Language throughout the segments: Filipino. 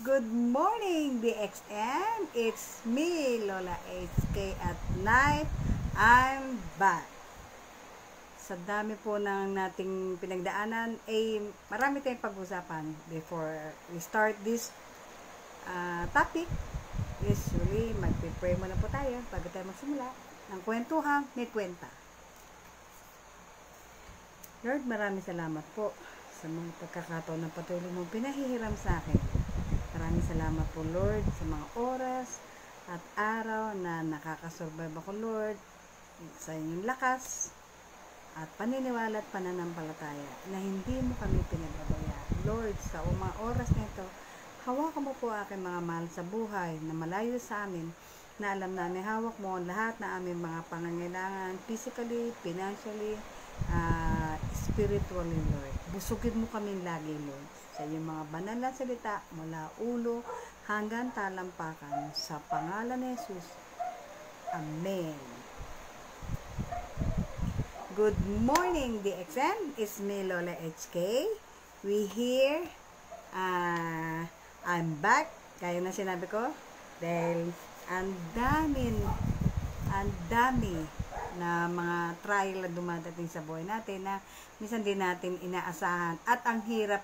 Good morning, DXN. It's me, Lola HK at night. I'm back. Sa dami po ng nating pinagdaanan, marami tayong pag-usapan before we start this topic. Usually, mag-pray muna po tayo bago tayo magsimula ng kwentuhang may kwenta. Lord, maraming salamat po sa mga pagkakataon ng patuloy mong pinahihiram sa akin. Maraming salamat po, Lord, sa mga oras at araw na nakakasurvive ako, Lord, sa inyong lakas at paniniwala at pananampalataya na hindi mo kami pinababayaan. Lord, sa mga oras na ito, hawakan mo po aking mga mahal sa buhay na malayo sa amin, na alam namin hawak mo ang lahat na aming mga pangangailangan, physically, financially, spiritually, Lord. Busugin mo kami lagi, Lord, sa iyong mga banal na salita mula ulo hanggang talampakan, sa pangalan ni Jesus. Amen. Good morning, DXN. It's me, Lola HK. We here. I'm back. Kaya na sinabi ko. Dahil ang dami na mga trial na dumadating sa buhay natin na minsan din natin inaasahan at ang hirap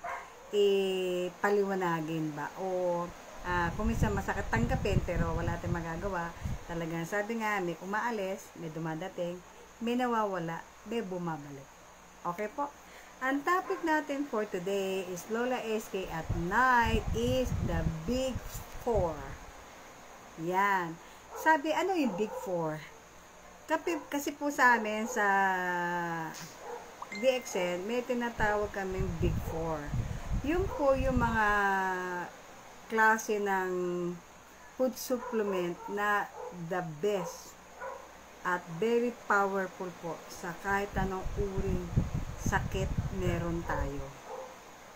paliwanagin ba o kung minsan masakit tanggapin pero wala tayong magagawa. Talagang sabi nga, may umaalis, may dumadating, may nawawala, may bumabalik. Okay po? Ang topic natin for today is Lola SK at night is the Big Four. Yan. Sabi, ano yung Big Four? Kasi po sa amin, sa DXN, may tinatawag kaming Big Four. Yung po yung mga klase ng food supplement na the best at very powerful po sa kahit anong uring sakit meron tayo.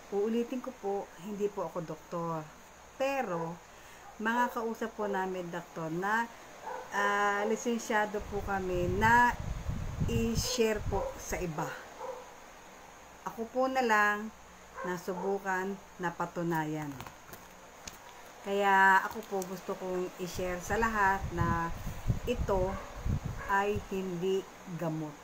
Uulitin ko po, hindi po ako doktor. Pero, mga kausap po namin doktor na lisensyado po kami na i-share po sa iba. Ako po na lang nasubukan, napatunayan. Kaya ako po gusto kong i-share sa lahat na ito ay hindi gamot.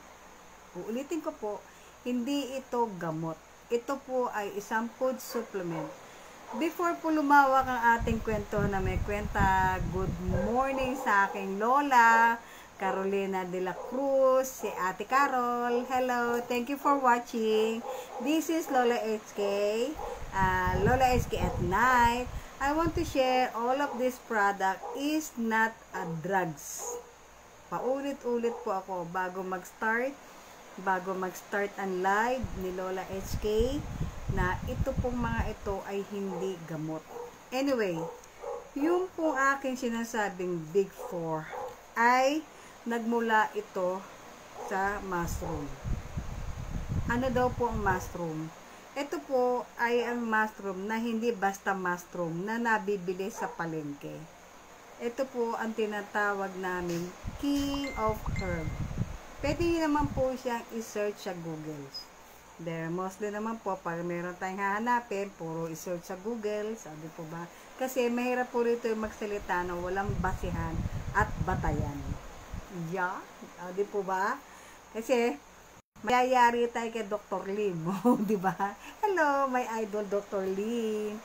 Uulitin ko po, hindi ito gamot. Ito po ay isang food supplement. Before po lumawak ang ating kwento na may kwenta, good morning sa aking Lola, Carolina de la Cruz, si Ate Carol. Hello, thank you for watching. This is Lola HK, Lola HK at night. I want to share all of this product is not a drugs. Paulit-ulit po ako bago mag-start ang live ni Lola HK, na ito pong mga ito ay hindi gamot. Anyway, yung pong aking sinasabing Big Four ay nagmula ito sa mushroom. Ano daw po ang mushroom? Ito po ay ang mushroom na hindi basta mushroom na nabibili sa palengke. Ito po ang tinatawag namin King of Herb. Pwede naman po siyang i-search sa Google. There, mostly naman po, pag meron tayong hahanapin, puro i-search sa Google, sabi po ba? Kasi mahirap po rito yung magsalita na walang basihan at batayan. Yeah, di po ba? Kasi, mayayari tayo kay Dr. Lim, di ba? Hello, my idol Dr. Lim.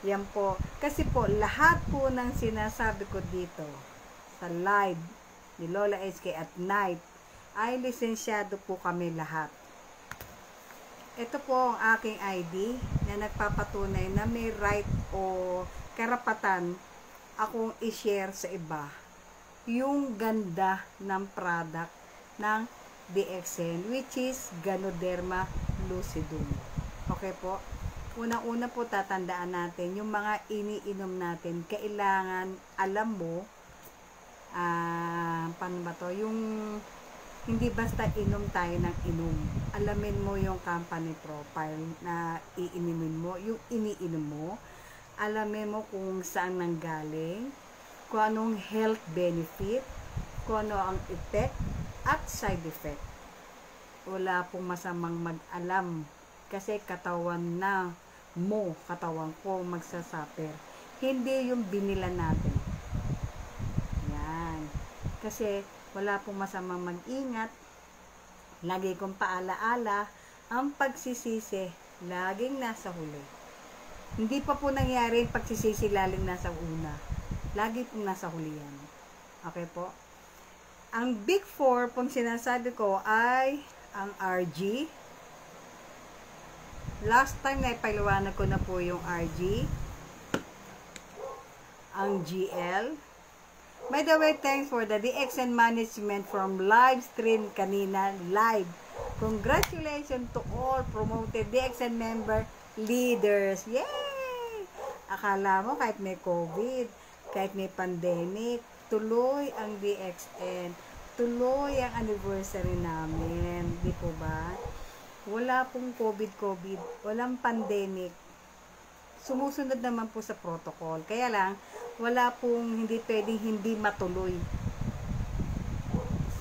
Yan po. Kasi po, lahat po ng sinasabi ko dito, sa live ni Lola SK at night, ay lisensyado po kami lahat. Ito po ang aking ID na nagpapatunay na may right o karapatan akong i-share sa iba yung ganda ng product ng DXN, which is Ganoderma lucidum. Okay po? Unang-una po tatandaan natin yung mga iniinom natin. Kailangan alam mo paano ba to? Yung hindi basta inom tayo ng inom. Alamin mo yung company profile na iinimin mo, yung iniinom mo. Alamin mo kung saan nanggaling, kung anong health benefit, kung ano ang effect at side effect. Wala pong masamang mag-alam kasi katawan ko magsasaper. hindi yung binila natin. Yan. Kasi wala pong masamang mag-ingat. Lagi kong paalaala, ang pagsisisi laging nasa huli. Hindi pa po nangyari yung pagsisisi laging nasa una. Lagi pong nasa huli yan. Okay po? Ang Big 4 pong sinasabi ko ay ang RG. Last time na ipaliwanag ko na po yung RG. Ang GL. By the way, thanks for the DXN management from live stream kanina. Live. Congratulations to all promoted DXN member leaders. Yay! Akala mo kahit may COVID, kahit may pandemic, tuloy ang DXN. Tuloy ang anniversary namin. Di po ba? Wala pong COVID, walang pandemic. Sumusunod naman po sa protocol. Kaya lang, wala pong hindi pwedeng hindi matuloy.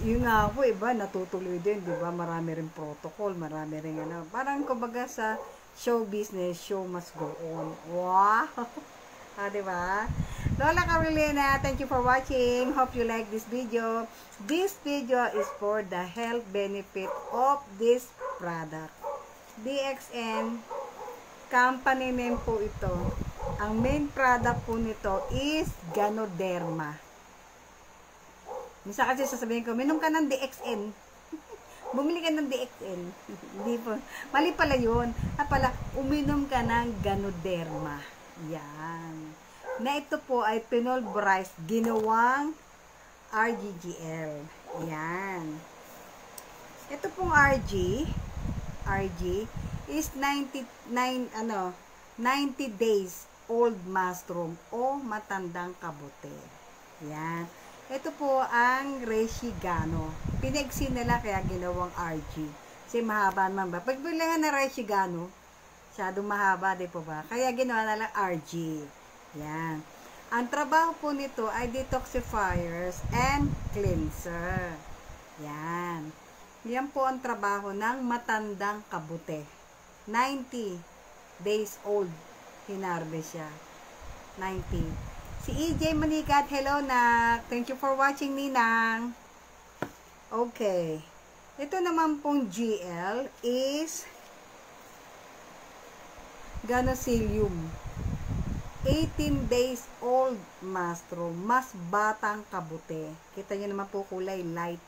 Yung nga po, iba, natutuloy din, di ba? Marami rin protocol, marami rin ano. Parang kumbaga sa show business, show must go on. Wow! Di ba? Lola Carolina, thank you for watching. Hope you like this video. This video is for the health benefit of this product. DXN company name po ito. Ang main product po nito is Ganoderma. Minsan kasi sasabihin ko, minom ka ng DXN. Bumili ka ng DXN. Hindi po. Mali pala yun. Pala, uminom ka ng Ganoderma. Yan. Na ito po ay pinulverized, ginawang RGGL. Yan. Ito pong RG is 90 days old mushroom o matandang kabute. Yan. Ito po ang Reshigano. Pinagsin nila kaya ginawang RG. Kasi mahaba naman ba? Pag bilangan na Reshigano, masyadong mahaba, di po ba? Kaya ginawa na lang RG. Yan. Ang trabaho po nito ay detoxifiers and cleanser. Yan. Yan po ang trabaho ng matandang kabute. 90 days old. Hinarvest siya. 90. Si EJ Manikat, hello na. Thank you for watching, Ninang. Okay. Ito naman pong GL is Ganocilium. 18 days old mushroom. Mas batang kabute. Kita nyo naman po kulay light.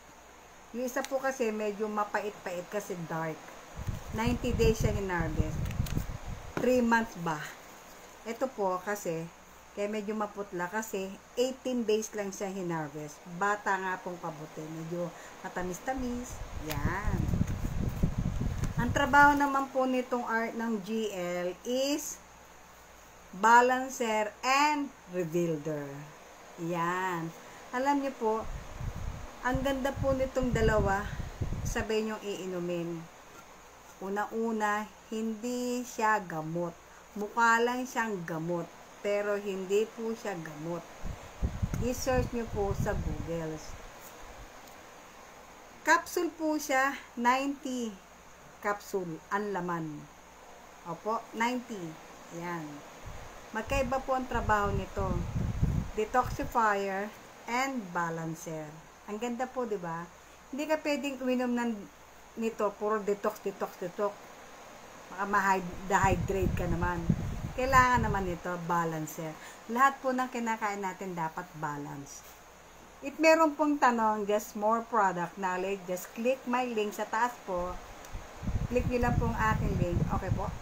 Yung isa po kasi medyo mapait-pait kasi dark. 90 days siya hinarvest. 3 months ba? Ito po kasi kaya medyo maputla kasi 18 days lang siya hinarvest. Bata nga pong kabute. Medyo matamis-tamis. Yan. Ang trabaho naman po nitong art ng GL is balancer and rebuilder. Yan. Alam niyo po, ang ganda po nitong dalawa, sabay niyong iinumin. Una-una, hindi siya gamot. Mukha lang siyang gamot. Pero hindi po siya gamot. I-search nyo po sa Google. Capsule po siya, 90 capsule, ang laman. Opo, 90. Yan. Magkaiba po ang trabaho nito. Detoxifier and balancer. Ang ganda po, di ba? Hindi ka pwedeng uminom nito, puro detox. Baka ma-dehydrate ka naman. Kailangan naman ito, balancer. Lahat po ng kinakain natin dapat balance. If meron pong tanong, just more product knowledge, just click my link sa taas po. Click nyo lang pong aking link. Okay po?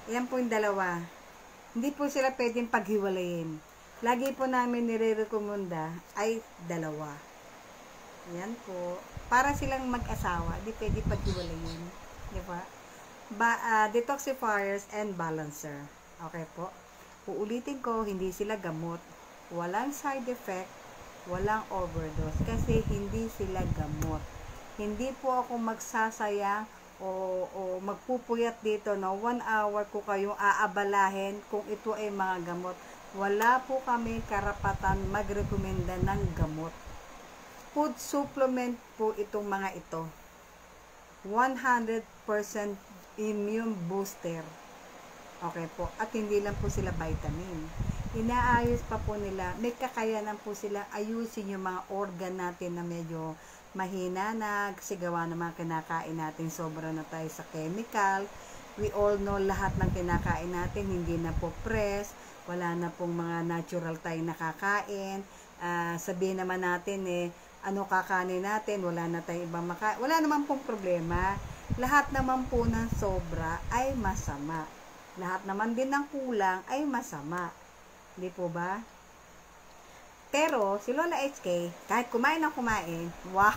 Ayan po yung dalawa. Hindi po sila pwedeng paghiwalayin. Lagi po namin nire-recommenda ay dalawa. Ayan po. Para silang mag-asawa, hindi pwede paghiwalayin. Di ba? Detoxifiers and balancer. Okay po. Uulitin ko, hindi sila gamot. Walang side effect. Walang overdose. Kasi hindi sila gamot. Hindi po ako magsasayang o magpupuyat dito na 1 hour ko kayong aabalahin kung ito ay mga gamot. Wala po kami karapatan magrekomenda ng gamot. Food supplement po itong mga ito. 100% immune booster. Okay po. At hindi lang po sila vitamin. inaayos pa po nila. May kakayanan po sila ayusin yung mga organ natin na medyo mahina na, kasi gawa ng mga kinakain natin, sobra na tayo sa chemical. We all know lahat ng kinakain natin hindi na po press, wala na pong mga natural tayong nakakain. Sabihin naman natin ano kakanin natin, wala na tayong ibang makain, wala naman pong problema. Lahat naman po ng sobra ay masama, lahat naman din ng kulang ay masama, hindi po ba? Pero si Lola HK, kahit kumain na kumain, wow,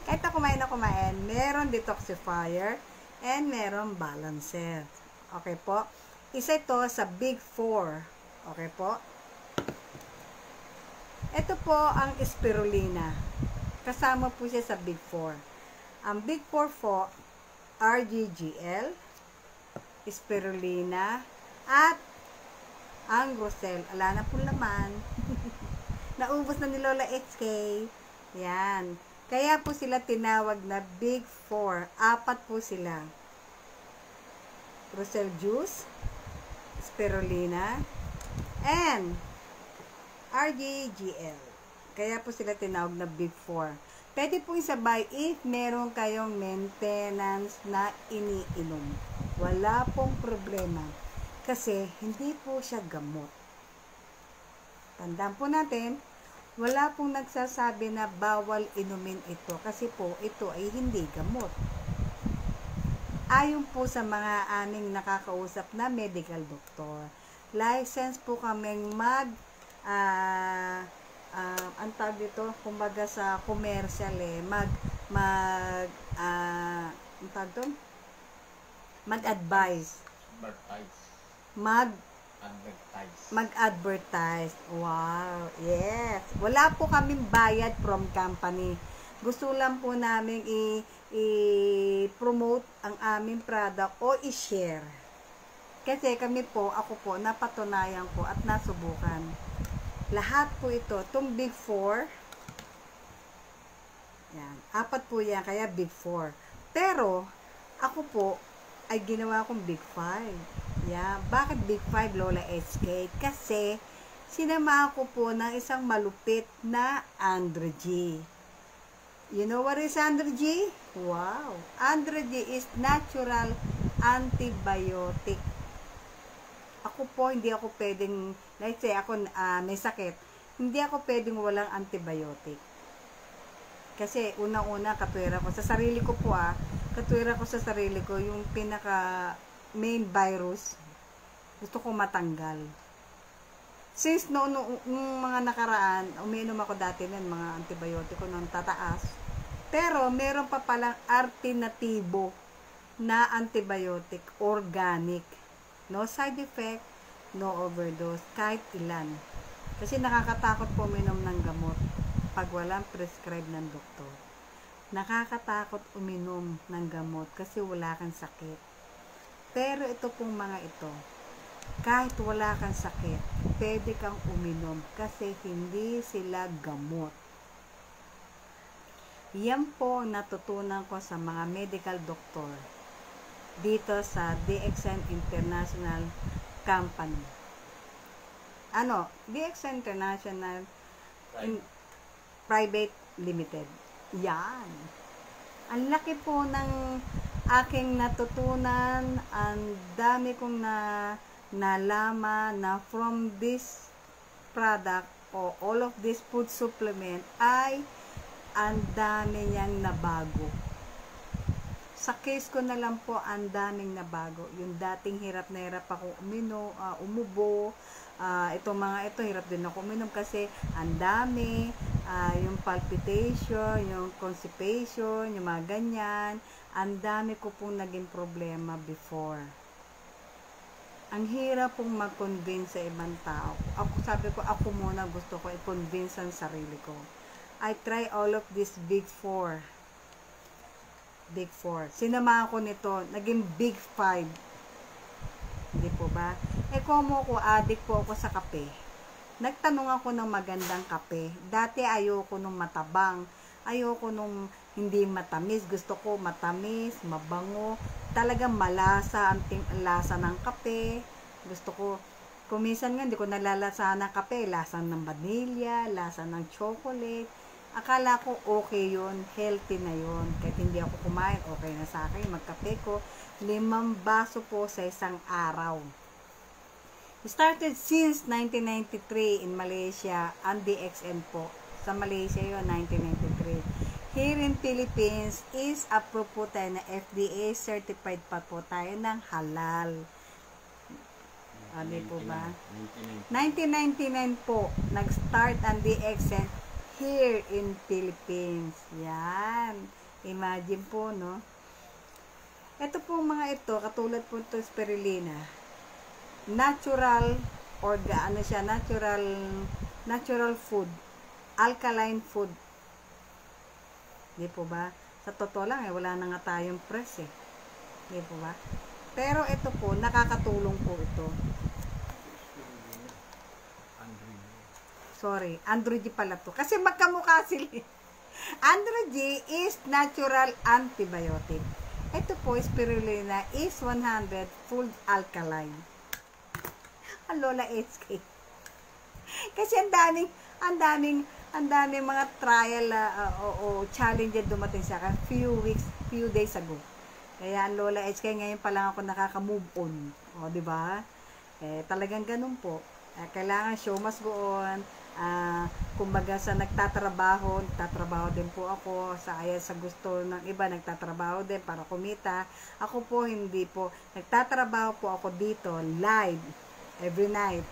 kahit na kumain na kumain, meron detoxifier and meron balancer. Okay po? Isa ito sa Big 4. Okay po? Ito po ang spirulina. Kasama po siya sa Big 4. Ang Big 4 po, RGGL, spirulina, at ang Grosel. Ala na po laman. Naubos na ni Lola HK. Yan. Kaya po sila tinawag na Big 4. 4 po sila. Grosel juice, spirulina, and RGGL. Kaya po sila tinawag na Big 4. Pwede po isabay if meron kayong maintenance na iniinom. Wala pong problema. Kasi hindi po siya gamot. Tandaan po natin, wala pong nagsasabi na bawal inumin ito kasi po ito ay hindi gamot. Ayon po sa mga aming nakakausap na medical doctor, license po kaming ang tawag dito, kumbaga sa commercial ang tawag doon? Mag-advise. Mag-advertise. Wow, yes. Wala po kaming bayad from company. Gusto lang po namin i-promote ang aming product o i-share. Kasi kami po, ako po, napatunayan ko at nasubukan. Lahat po ito, itong Big 4, yan, 4 po yan, kaya Big 4. Pero, ako po, ay ginawa kong Big 5. Yeah. Bakit Big 5, Lola HK? Kasi, sinama ko po ng isang malupit na Andro G. You know what is Andro G? Wow! Andro G is natural antibiotic. Ako po, hindi ako pwedeng, let's say, ako may sakit, hindi ako pwedeng walang antibiotic. Kasi, unang-una, katwira ko, sa sarili ko po katwira ko sa sarili ko, yung pinaka main virus, gusto ko matanggal. Since nung mga nakaraan, umiinom ako dati ng mga antibiotiko nung tataas. Pero, meron pa palang alternatibo na antibiotic, organic. No side effect, no overdose, kahit ilan. Kasi nakakatakot po uminom ng gamot pag walang prescribe ng doktor. Nakakatakot uminom ng gamot kasi wala kang sakit. Pero ito pong mga ito, kahit wala kang sakit, pwede kang uminom kasi hindi sila gamot. Yan po natutunan ko sa mga medical doctor dito sa DXN International Company. DXN International Private Limited. Yan. Ang laki po ng aking natutunan, ang dami kong nalaman na from this product o all of this food supplement ay ang dami niyang nabago. Sa case ko na lang po, ang daming nabago. Yung dating hirap na hirap ako umubo, itong mga ito, hirap din ako uminom kasi ang dami, yung palpitation, yung constipation, yung mga ganyan, ang dami ko pong naging problema before. Ang hirap pong mag-convince sa ibang tao. Sabi ko, ako muna gusto ko i-convince ang sarili ko. I try all of this Big 4. Big 4. Sinama ako nito, naging Big 5. Hindi po ba? Kung ko, addict po ako sa kape. Nagtanong ako ng magandang kape. Dati ayoko nung matabang. Ayoko nung hindi matamis. Gusto ko matamis, mabango. Talagang malasa ang lasa ng kape. Gusto ko Kuminsan nga, hindi ko nalalasa ng kape, lasa ng vanilla, lasa ng chocolate. Akala ko okay yun, healthy na yun. Kahit hindi ako kumain, okay na sa akin, magkape ko. 5 baso po sa isang araw. Started since 1993 in Malaysia, ang DXN po. Sa Malaysia yun, 1993. Here in Philippines is approved po tayo na FDA certified pa po tayo ng halal. Ano po ba? 1999 po, nag-start ang DXN here in Philippines. Yan. Imagine po, no? Ito po mga ito, katulad po ito spirulina. Natural, or ano siya, natural food. Alkaline food. Di po ba? Sa totoo lang, wala na nga tayong press eh. Di po ba? Pero ito po, nakakatulong po ito. Sorry, Andrew G pala to. Kasi magkamukha sila. Andrew G is natural antibiotic. Ito po, spirulina is 100 full alkaline. Ang Lola HK. Kasi ang daming mga trial o challenge dumating sa akin few days ago. Kaya ang Lola HK ngayon pa lang ako nakaka-move on. O, di ba? Talagang ganun po. Kailangan show must go on. Kumbaga sa nagtatrabaho din po ako sa gusto ng iba, nagtatrabaho din para kumita. Ako po hindi po, nagtatrabaho po ako dito live every night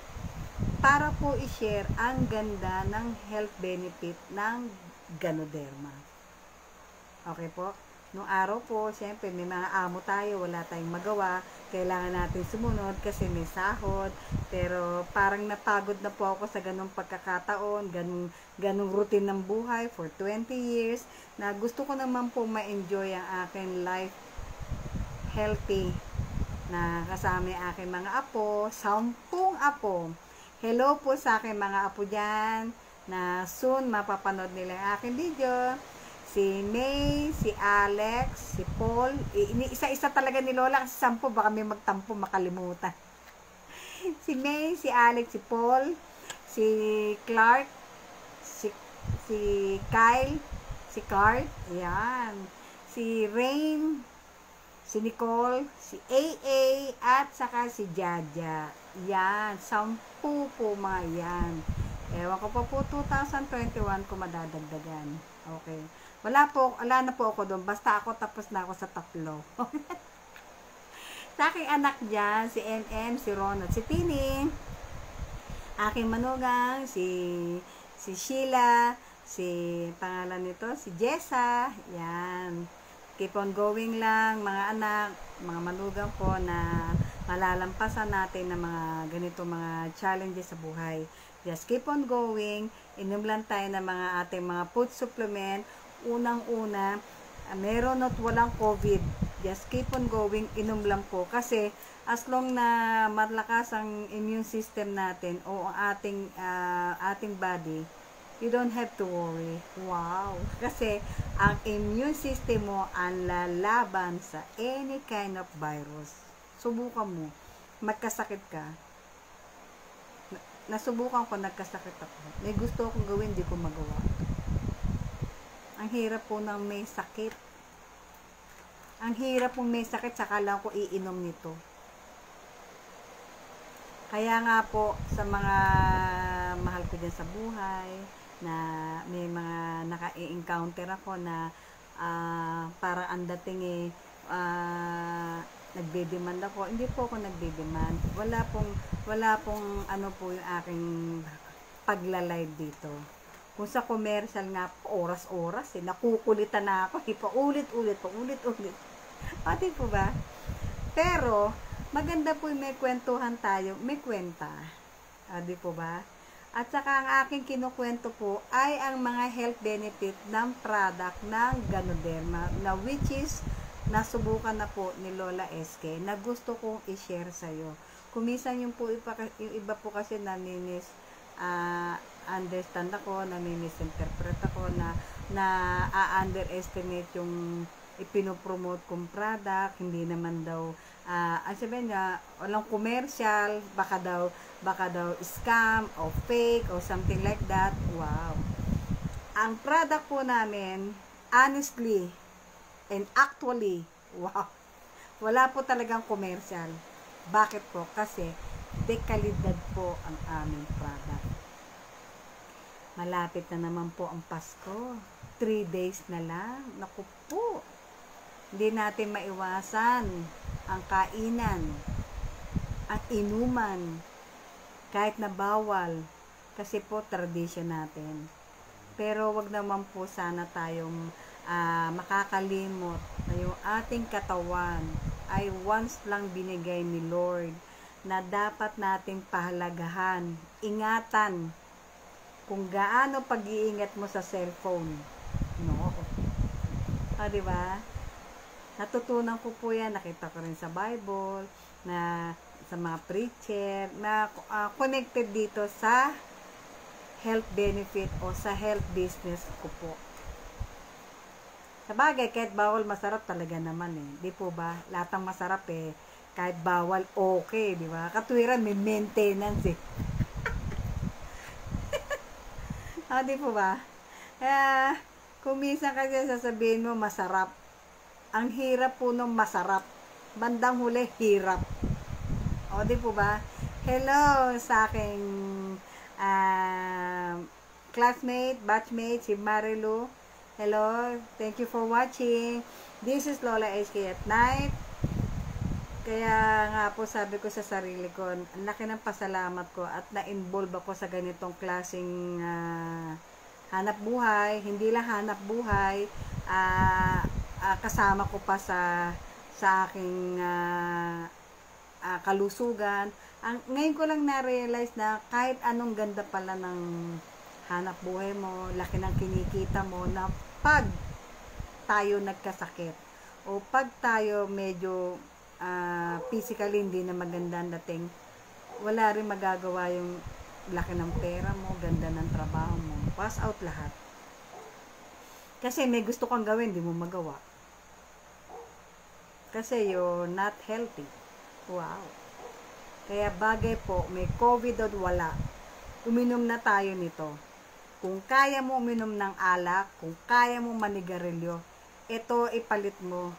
para po i-share ang ganda ng health benefit ng Ganoderma. Okay po? Nung araw po, siyempre may mga amo tayo, wala tayong magawa, kailangan natin sumunod kasi may sahod, pero parang napagod na po ako sa ganung pagkakataon, ganung routine ng buhay for 20 years, na gusto ko naman po ma-enjoy ang aking life healthy, na kasama yung aking mga apo, 10 apo. Hello po sa aking mga apo dyan, na soon mapapanood nila ang aking video. Si May, si Alex, si Paul. Isa-isa talaga ni Lola kasi 10, baka may magtampo makalimutan. Si May, si Alex, si Paul, si Clark, si Kyle, si Cart, ayan. Si Rain, si Nicole, si AA, at saka si Jaja. Yan, 10 po mga yan. Ewan ko pa po 2021 kung madadagdagan. Okay. Wala na po ako doon. Basta ako tapos na ako sa 3. Sa aking anak dyan, si MM, si Ronald, si Tini. Aking manugang, si Sheila, si pangalan nito, si Jessa. Yan. Keep on going lang, mga anak, mga manugang ko na malalampasan natin ng mga ganito mga challenges sa buhay. Just keep on going. Inom lang tayo ng mga ating mga food supplement. Unang-una, meron at walang COVID. Just keep on going. Inom lang po. Kasi as long na malakas ang immune system natin o ang ating body, you don't have to worry. Wow! Kasi ang immune system mo ang lalaban sa any kind of virus. Subukan mo. Magkasakit ka. Nasubukan ko, nagkasakit ako. May gusto akong gawin, hindi ko magawa. Ang hirap po ng may sakit. Ang hirap pong may sakit, saka lang ko iinom nito. Kaya nga po, sa mga mahal ko dyan sa buhay, na may mga naka-encounter ako na para ang dating nagde-demand ako. Hindi po ako nagde-demand. Wala pong ano po yung aking pagla-live dito. Kung sa commercial nga, oras-oras, nakukulitan na ako, paulit-ulit. Pati po ba? Pero, maganda po yung may kwentuhan tayo, may kwenta. Di po ba? At saka ang aking kinukwento po ay ang mga health benefit ng product ng Ganoderma, na which is, nasubukan na po ni Lola SK, na gusto kong i-share sa'yo. Kumisan yung iba po kasi understand ako, nami-misinterpret ako, na underestimate yung ipinopromote kong product, hindi naman daw, ang sabihin niya, walang commercial, baka daw scam, o fake, o something like that. Wow. Ang product po namin, honestly, and actually, wow, wala po talagang commercial. Bakit po? Kasi, dekalidad po ang aming product. Malapit na naman po ang Pasko. 3 days na lang. Naku po. Hindi natin maiwasan ang kainan, ang inuman, kahit na bawal. Kasi po, tradition natin. Pero wag naman po sana tayong makakalimot na yung ating katawan ay once lang binigay ni Lord na dapat nating pahalagahan, ingatan kung gaano pag-iingat mo sa cellphone. No. Diba? Natutunan ko po yan, nakita ko rin sa Bible, na sa mga preacher, na connected dito sa health benefit o sa health business ko po. Sa bagay, kahit bawal, masarap talaga naman eh. Di po ba? Lahat ng masarap eh. Kahit bawal, okay, di ba? Katwiran, may maintenance eh. Di po ba? Kaya, kung minsan kasi sasabihin mo, masarap. Ang hirap po nung masarap. Bandang huli, hirap. Di po ba? Hello sa aking classmate, batchmate, si Marilu. Hello, thank you for watching. This is Lola HK at night. Kaya nga po sabi ko sa sarili ko, ang laki ng pasalamat ko at na-involve ako sa ganitong klaseng hanap buhay. Hindi lang hanap buhay, kasama ko pa sa aking kalusugan. Ngayon ko lang na-realize na kahit anong ganda pala ng hanap buhay mo, laki ng kinikita mo, na pag tayo nagkasakit o pag tayo medyo physically hindi na maganda ang dating, wala rin magagawa yung laki ng pera mo, ganda ng trabaho mo, pass out lahat. Kasi may gusto kang gawin, di mo magawa. Kasi you're not healthy. Wow. Kaya bagay po, may COVID o wala, uminom na tayo nito. Kung kaya mo uminom ng alak, kung kaya mo manigarilyo, ito ipalit mo.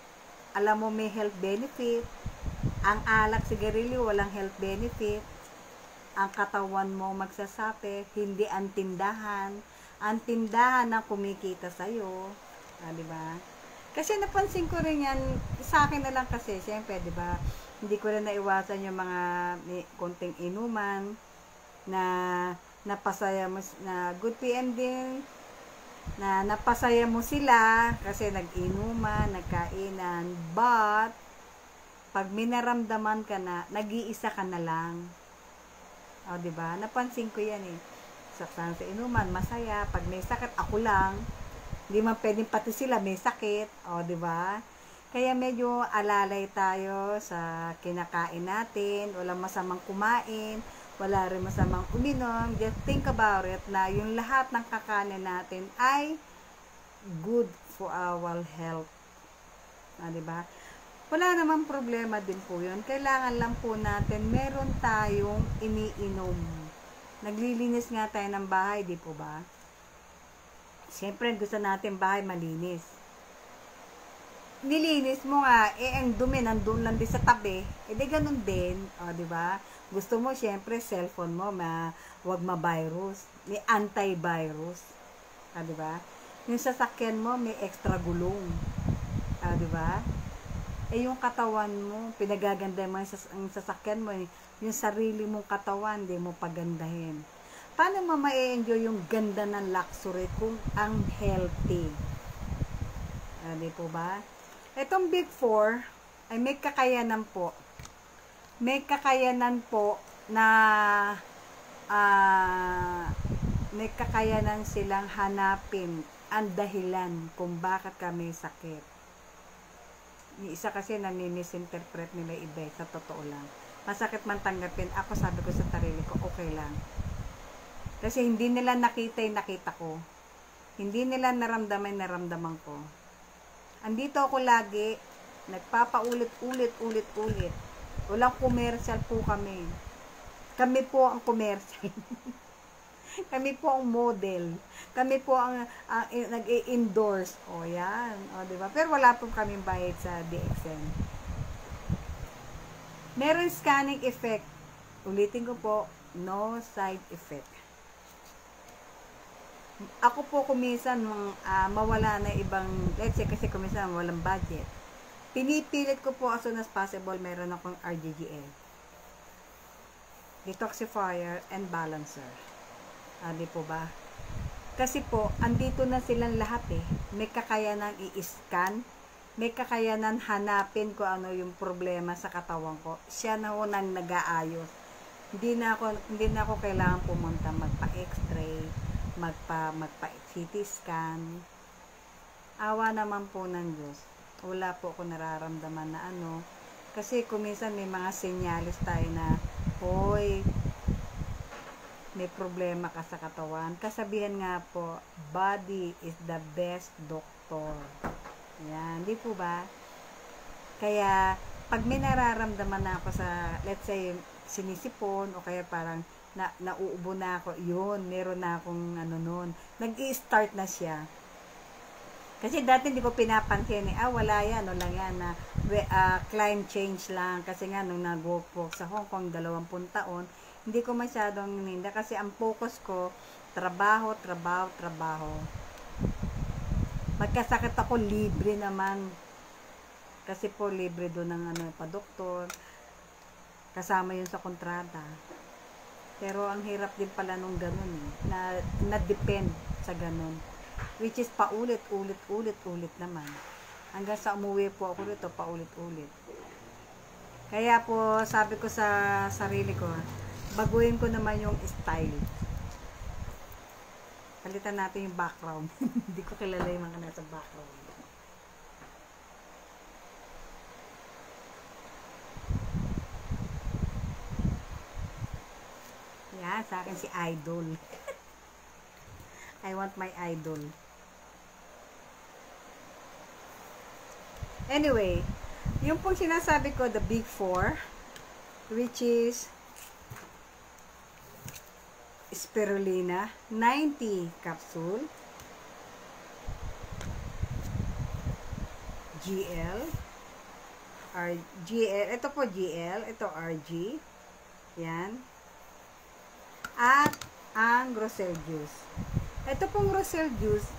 Alam mo may health benefit. Ang alak, sigarilyo, walang health benefit. Ang katawan mo magsasapi, hindi ang tindahan. Ang tindahan na kumikita sa'yo. Diba? Kasi napansin ko rin yan, sa akin na lang kasi, siyempre, diba, hindi ko rin naiwasan yung mga konting inuman na napasaya mo, na good PM din, na napasaya mo sila kasi nag-inuman, nagkainan, but pag minaramdaman ka na, nag-iisa ka na lang. Diba? Napansin ko yan eh. Sa inuman, masaya. Pag may sakit, ako lang. Hindi man pwedeng pati sila may sakit. Diba? Kaya medyo alalay tayo sa kinakain natin. Walang masamang kumain. Wala rin masamang uminom. Just think about it na yung lahat ng kakanin natin ay good for our health. Diba? Wala namang problema din po yun. Kailangan lang po natin meron tayong iniinom. Naglilinis nga tayo ng bahay, di po ba? Siyempre, gusto natin bahay malinis. Nilinis mo nga, ang dumi nandun lang din sa tabi, di ganun din, di ba? Gusto mo, siyempre, cellphone mo, wag ma-virus, may anti-virus, di ba? Yung sasakyan mo, may extra gulong, di ba? Yung katawan mo, pinagaganda mo yung sasakyan mo, yung sarili mong katawan, di mo pagandahin. Paano mo ma-enjoy yung ganda ng luxury kung ang healthy? Di po ba? Itong Big 4 ay may kakayanan po. May kakayanan po na may kakayanan silang hanapin ang dahilan kung bakit kami sakit. Isa kasi nami-misinterpret nila iba sa totoo lang. Masakit man tanggapin, ako sabi ko sa sarili ko, okay lang. Kasi hindi nila nakita yung nakita ko. Hindi nila naramdaman ko. Andito ako lagi, nagpapaulit-ulit. Walang commercial po kami. Kami po ang commercial. Kami po ang model. Kami po ang nag-endorse. O, yan. O, diba? Pero wala po kaming bayad sa DXN. Meron scanning effect. Ulitin ko po, no side effect. Ako po kuminsan mawala na ibang, let's say kasi kuminsan walang budget. Pinipilit ko po as soon as possible meron akong RGGL. Detoxifier and balancer. Di po ba? Kasi po, andito na silang lahat eh. May kakayanan i-scan, may kakayanan hanapin ko ano yung problema sa katawan ko. Siya na ho nang nag-aayos. Hindi na ako kailangan pumunta magpa-x-ray, magpa-CT scan. Awa naman po ng Diyos. Wala po ako nararamdaman na ano. Kasi kuminsan may mga senyalis tayo na, hoy, may problema ka sa katawan. Kasabihan nga po, body is the best doctor. Yan, di po ba? Kaya, pag may nararamdaman na ako sa, let's say, sinisipon, o kaya parang nauubo na ako, yun, meron na akong ano nun. Nag-i-start na siya. Kasi dati hindi ko pinapansin wala yan, o lang yan, na climate change lang. Kasi nga, nung nag-work po sa Hong Kong, 20 taon, hindi ko masyadong ninda. Kasi ang focus ko, trabaho. Magkasakit ako, libre naman. Kasi po, libre doon ng pa-doktor. Kasama yun sa kontrata. Pero ang hirap din pala nung ganun na-depend sa ganun. Which is paulit-ulit naman. Hanggang sa umuwi po ako dito, paulit-ulit. Kaya po, sabi ko sa sarili ko, baguhin ko naman yung style. Palitan natin yung background. Hindi ko kilala yung mga nasa background. Yan, sa akin si Idol. I want my idol. Anyway, yung pong sinasabi ko, the big four, which is spirulina, 90 capsule, GL, ito po GL, ito RG, yan, at ang Roselle juice. Ito pong Roselle juice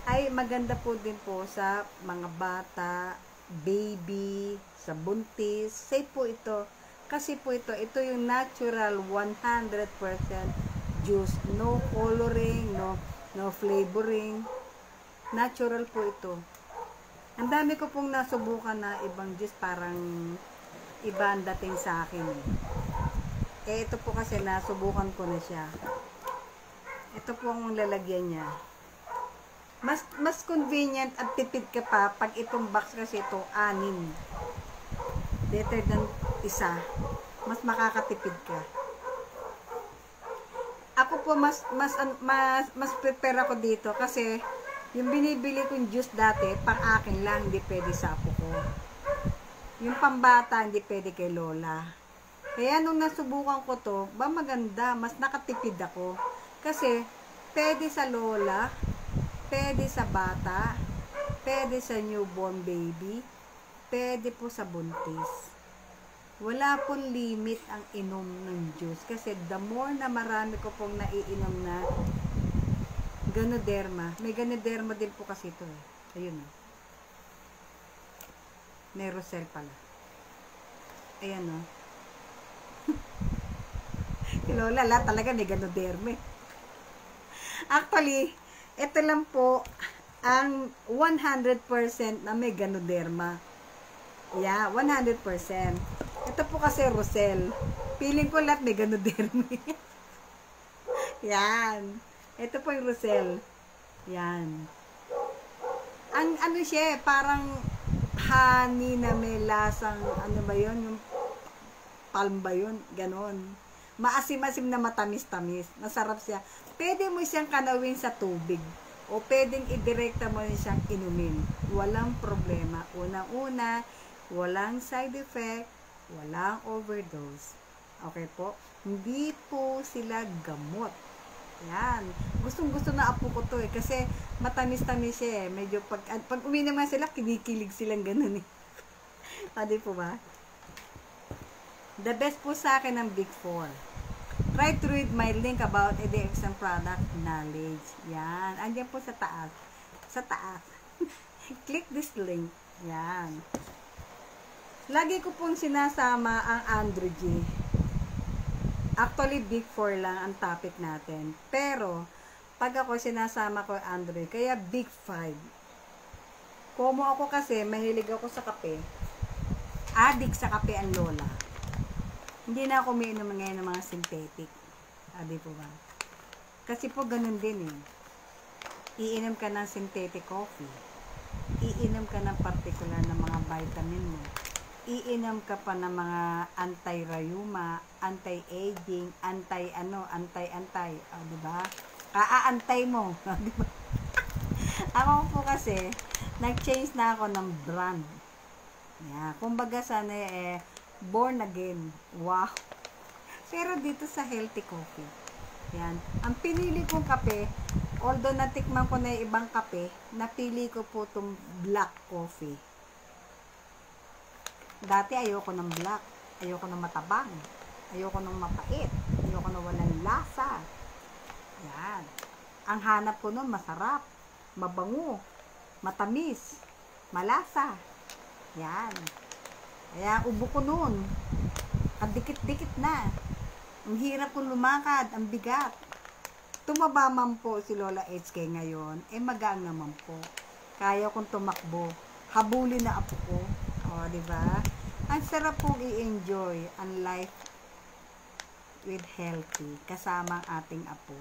ay maganda po din po sa mga bata, baby, sa buntis, safe po ito, kasi po ito yung natural 100% juice, no coloring, no flavoring, natural po ito. Ang dami ko pong nasubukan na ibang juice, parang iba ang dating sa akin ito po kasi nasubukan ko na siya. Ito po ang lalagyan niya. Mas convenient at tipid ka pa pag itong box kasi ito 6, better than isa, mas makakatipid ka. Ako po mas prepare ako dito kasi yung binibili kong juice dati pang akin lang, hindi pwede sa apo ko. Yung pambata hindi pwede kay lola. Kaya nung nasubukan ko to, maganda, mas nakatipid ako. Kasi pwede sa lola, pwede sa bata, pwede sa newborn baby, pwede po sa buntis. Wala pong limit ang inom ng juice. Kasi the more na marami ko pong naiinom na Ganoderma. May Ganoderma din po kasi ito Ayun May Roselle pala. Ayan Lola, talaga may Ganoderma. Actually, ito lang po ang 100% na may Ganoderma. Yeah, 100%. Ito po kasi Roselle. Feeling ko lahat may Ganoderma. Yan. Ito po yung Roselle. Yan. Ang siya, parang honey na may lasang, ano ba yun? Yung palm ba yun? Ganon. Maasim-asim na matamis-tamis. Masarap siya. Pwede mo siyang kanawin sa tubig. O pwedeng idirekta mo rin siyang inumin. Walang problema. Unang-una, walang side effect, walang overdose. Okay po? Hindi po sila gamot. Yan. Gustong-gusto na apo ko to kasi matamis-tamis siya Medyo pag uminom nga sila, kinikilig silang ganun Di po ba? The best po sa akin ng Big 4. Try to read my link about ADXM product knowledge. Yan. Andiyan po sa taas. Sa taas. Click this link. Yan. Lagi ko pong sinasama ang Androgy. Actually, Big 4 lang ang topic natin. Pero, pag ako sinasama ko Android, kaya Big 5. Como ako kasi, mahilig ako sa kape. Addict sa kape ang lola. Hindi na ako umiinom ngayon ng mga synthetic. Di po ba? Kasi po ganun din Iinom ka ng synthetic coffee. Iinom ka ng particular na mga vitamin mo. Iinom ka pa ng mga anti-rayuma, anti-aging, anti-anti. Diba? Aantay mo. Diba? Ako po kasi, nag-change na ako ng brand. Yeah. Kumbaga sana born again. Wow. Pero dito sa healthy coffee. Yan. Ang pinili kong kape, although natikman ko na yung ibang kape, napili ko po itong black coffee. Dati ayoko ng black. Ayoko ng matabang. Ayoko ng mapait. Ayoko ng walang lasa. Yan. Ang hanap ko nun, masarap. Mabango. Matamis. Malasa. Yan. Kaya ubo ko nun. Ang dikit-dikit na. Ang hirap kong lumakad. Ang bigat. Tumaba man po si Lola HK ngayon, magaan naman po. Kaya kong tumakbo. Habulin na apo ko. Diba? Ang sarap pong i-enjoy ang life with healthy kasama ang ating apo.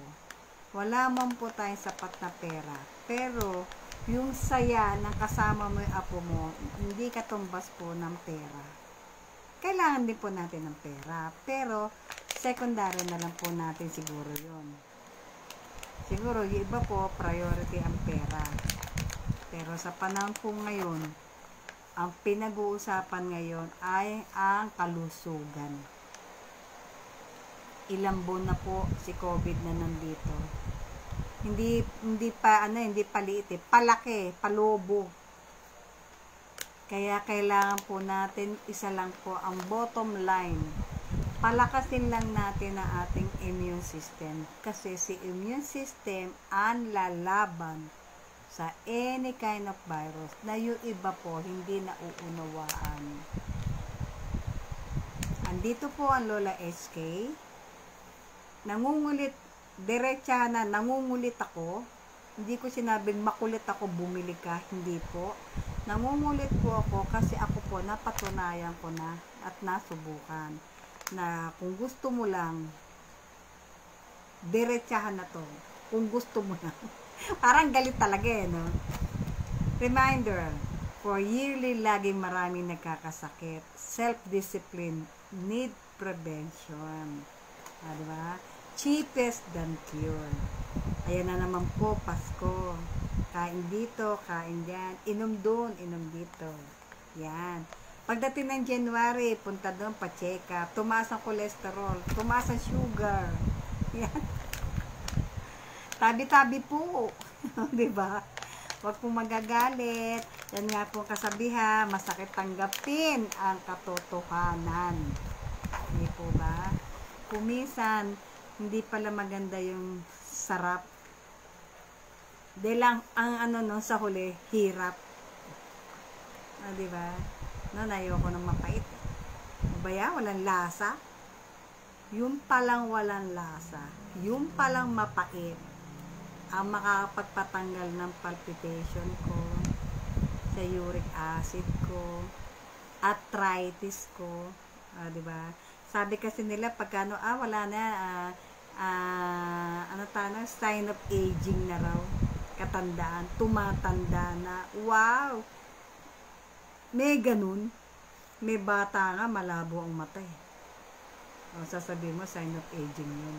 Wala man po tayong sapat na pera. Pero, yung saya ng kasama mo yung apo mo, hindi katumbas po ng pera. Kailangan din po natin ng pera. Pero, secondary na lang po natin siguro yun. Siguro, yung iba po, priority ang pera. Pero sa panahon po ngayon, ang pinag-uusapan ngayon ay ang kalusugan. Ilang buwan na po si COVID na nandito. Hindi pa liit palaki, palobo. Kaya kailangan po natin isa lang po ang bottom line. Palakasin lang natin ang ating immune system kasi si immune system ang lalaban sa any kind of virus na yung iba po hindi nauunawaan. Andito po ang Lola SK. Nangungulit, diretsahan na, nangungulit ako. Hindi ko sinabing makulit ako, bumili ka. Hindi po. Nangungulit po ako kasi ako po napatunayan ko na at nasubukan na kung gusto mo lang, diretsahan na to. Kung gusto mo lang. Parang galit talaga no? Reminder, for yearly laging maraming nagkakasakit. Self-discipline, need prevention. Diba? Cheapest than cure. Ayan na naman po, Pasko. Kain dito, kain dyan. Inom doon, inom dito. Yan. Pagdating ng January, punta doon, pa-check up. Tumaas ang cholesterol. Tumaas ang sugar. Yan. Tabi-tabi po. Diba? Huwag pong magagalit. Yan nga po kasabihan, masakit tanggapin ang katotohanan. Hindi po ba? Kuminsan, hindi pala maganda yung sarap. De lang, ang sa huli, hirap. Diba? Ayoko ng mapait. Baya, walang lasa. Yung palang walang lasa. Yung palang mapait. Ang makakapagpatanggal ng palpitation ko, sa uric acid ko, arthritis ko, diba? Sabi kasi nila pagkano wala na sign of aging na raw, katandaan, tumatanda na. Wow, may ganun. May bata nga malabo ang mata sasabihin mo sign of aging yun.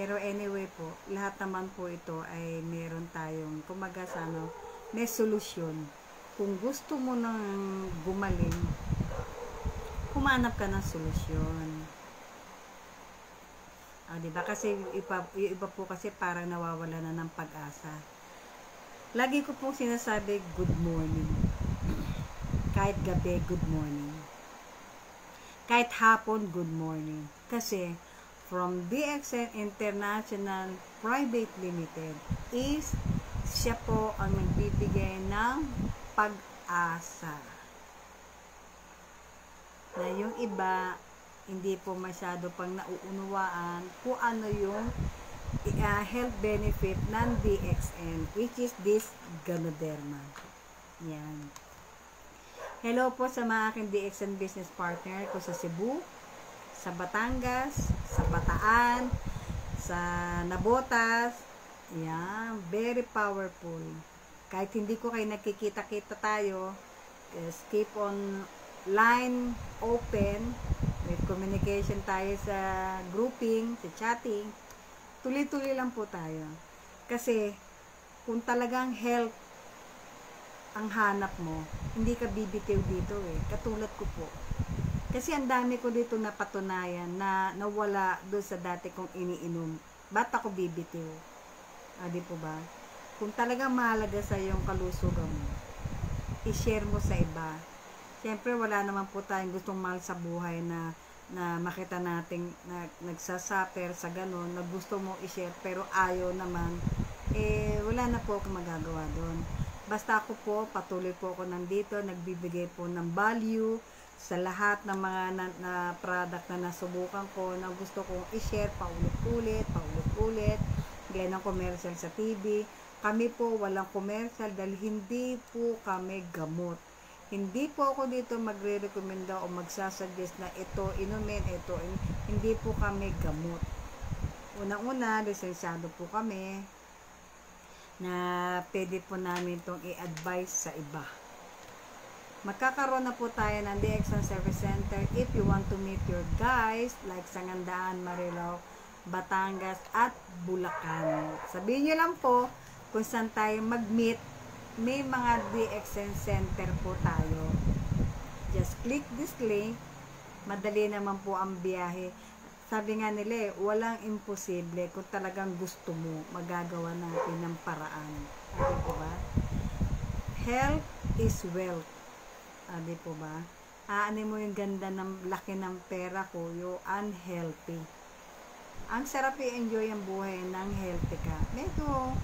Pero anyway po, lahat naman po ito ay meron tayong, kumaga sa ano, may solusyon. Kung gusto mo nang gumaling, humanap ka ng solusyon. Diba? Kasi yung iba po kasi parang nawawala na ng pag-asa. Lagi ko pong sinasabi, good morning. Kahit gabi, good morning. Kahit hapon, good morning. Kasi, from DXN International Private Limited is siya po ang nagbibigay ng pag-asa. Na yung iba, hindi po masyado pang nauunawaan kung ano yung health benefit ng DXN, which is this Ganoderma. Yan. Hello po sa mga aking DXN business partner ko sa Cebu, sa Batangas, sa Bataan, sa Nabotas. Yan, very powerful. Kahit hindi ko kayo nakikita-kita tayo, keep on line open, with communication tayo sa grouping, sa chatting. Tuloy-tuloy lang po tayo. Kasi, kung talagang health ang hanap mo, hindi ka bibitiw dito Katulad ko po. Kasi ang dami ko dito napatunayan na nawala doon sa dati kong iniinom. Ba't ako bibitiw? Di po ba? Kung talagang mahalaga sa yung kalusugan mo, i-share mo sa iba. Siyempre, wala naman po tayong gustong mahal sa buhay na makita nating nagsasuffer sa ganun, na gusto mo i-share, pero ayaw naman, wala na po akong magagawa doon. Basta ako po, patuloy po ako nandito, nagbibigay po ng value sa lahat ng mga na product na nasubukan ko, na gusto kong i-share paulit-ulit, gaya ng commercial sa TV. Kami po walang commercial dahil hindi po kami gamot. Hindi po ako dito magre-recommenda o magsasuggest na ito inumin, hindi po kami gamot. Unang-una, lisensyado po kami na pwede po namin itong i-advise sa iba. Magkakaroon na po tayo ng DXN Service Center if you want to meet your guys like Sangandaan, Marilao, Batangas at Bulacan. Sabihin nyo lang po kung saan tayo mag-meet. May mga DXN Center po tayo. Just click this link. Madali naman po ang biyahe. Sabi nga nila walang imposible. Kung talagang gusto mo, magagawa natin ng paraan. Di po ba? Health is wealth. Di po ba? Ano mo yung ganda ng laki ng pera ko, yung unhealthy. Ang sarap i-enjoy ang buhay ng healthy ka. Medyo